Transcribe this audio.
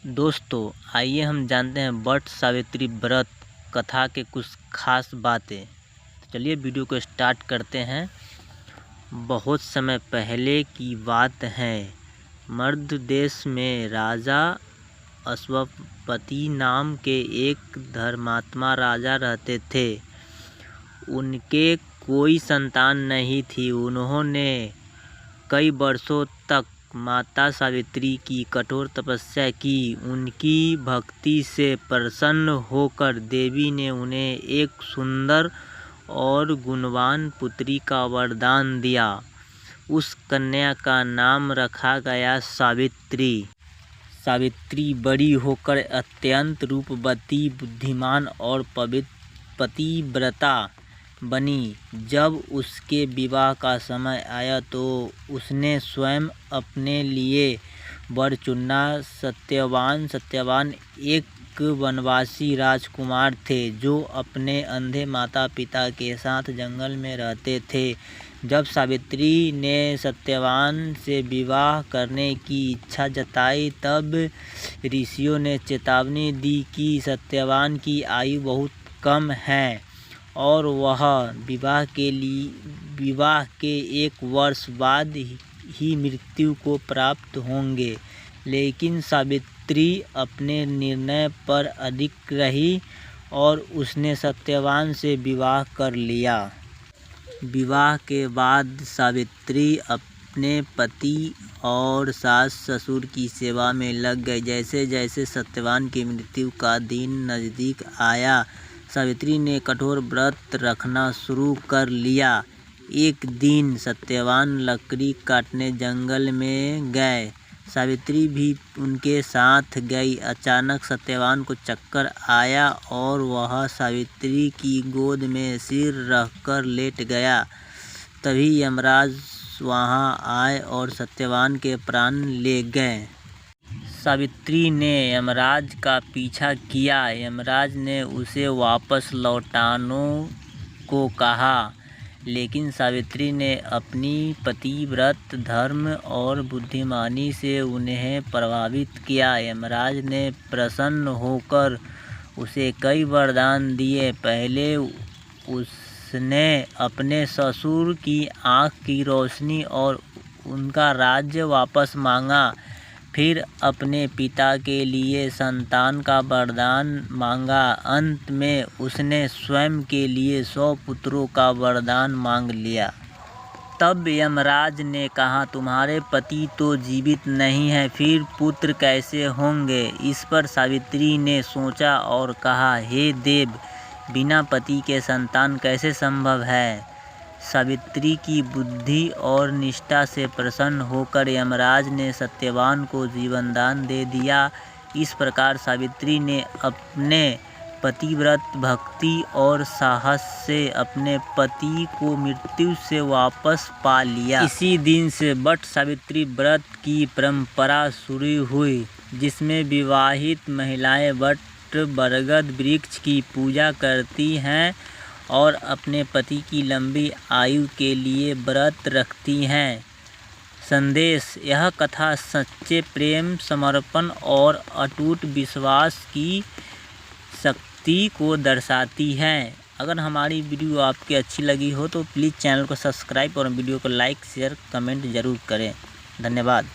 दोस्तों आइए हम जानते हैं वट सावित्री व्रत कथा के कुछ खास बातें। चलिए वीडियो को स्टार्ट करते हैं। बहुत समय पहले की बात है। मर्द देश में राजा अश्वपति नाम के एक धर्मात्मा राजा रहते थे। उनके कोई संतान नहीं थी। उन्होंने कई वर्षों तक माता सावित्री की कठोर तपस्या की। उनकी भक्ति से प्रसन्न होकर देवी ने उन्हें एक सुंदर और गुणवान पुत्री का वरदान दिया। उस कन्या का नाम रखा गया सावित्री। सावित्री बड़ी होकर अत्यंत रूपवती, बुद्धिमान और पतिव्रता बनी। जब उसके विवाह का समय आया तो उसने स्वयं अपने लिए वर चुना। सत्यवान एक वनवासी राजकुमार थे जो अपने अंधे माता पिता के साथ जंगल में रहते थे। जब सावित्री ने सत्यवान से विवाह करने की इच्छा जताई तब ऋषियों ने चेतावनी दी कि सत्यवान की आयु बहुत कम है और वह विवाह के 1 वर्ष बाद ही मृत्यु को प्राप्त होंगे। लेकिन सावित्री अपने निर्णय पर अडिग रही और उसने सत्यवान से विवाह कर लिया। विवाह के बाद सावित्री अपने पति और सास ससुर की सेवा में लग गई। जैसे जैसे सत्यवान की मृत्यु का दिन नज़दीक आया, सावित्री ने कठोर व्रत रखना शुरू कर लिया। एक दिन सत्यवान लकड़ी काटने जंगल में गए। सावित्री भी उनके साथ गई। अचानक सत्यवान को चक्कर आया और वह सावित्री की गोद में सिर रखकर लेट गया। तभी यमराज वहां आए और सत्यवान के प्राण ले गए। सावित्री ने यमराज का पीछा किया। यमराज ने उसे वापस लौटाने को कहा, लेकिन सावित्री ने अपनी पतिव्रत धर्म और बुद्धिमानी से उन्हें प्रभावित किया। यमराज ने प्रसन्न होकर उसे कई वरदान दिए। पहले उसने अपने ससुर की आँख की रोशनी और उनका राज्य वापस मांगा। फिर अपने पिता के लिए संतान का वरदान मांगा। अंत में उसने स्वयं के लिए 100 पुत्रों का वरदान मांग लिया। तब यमराज ने कहा, तुम्हारे पति तो जीवित नहीं हैं, फिर पुत्र कैसे होंगे? इस पर सावित्री ने सोचा और कहा, हे देव, बिना पति के संतान कैसे संभव है? सावित्री की बुद्धि और निष्ठा से प्रसन्न होकर यमराज ने सत्यवान को जीवनदान दे दिया। इस प्रकार सावित्री ने अपने पतिव्रत भक्ति और साहस से अपने पति को मृत्यु से वापस पा लिया। इसी दिन से वट सावित्री व्रत की परंपरा शुरू हुई, जिसमें विवाहित महिलाएं वट बरगद वृक्ष की पूजा करती हैं और अपने पति की लंबी आयु के लिए व्रत रखती हैं। संदेश: यह कथा सच्चे प्रेम, समर्पण और अटूट विश्वास की शक्ति को दर्शाती है। अगर हमारी वीडियो आपकी अच्छी लगी हो तो प्लीज़ चैनल को सब्सक्राइब और वीडियो को लाइक, शेयर, कमेंट ज़रूर करें। धन्यवाद।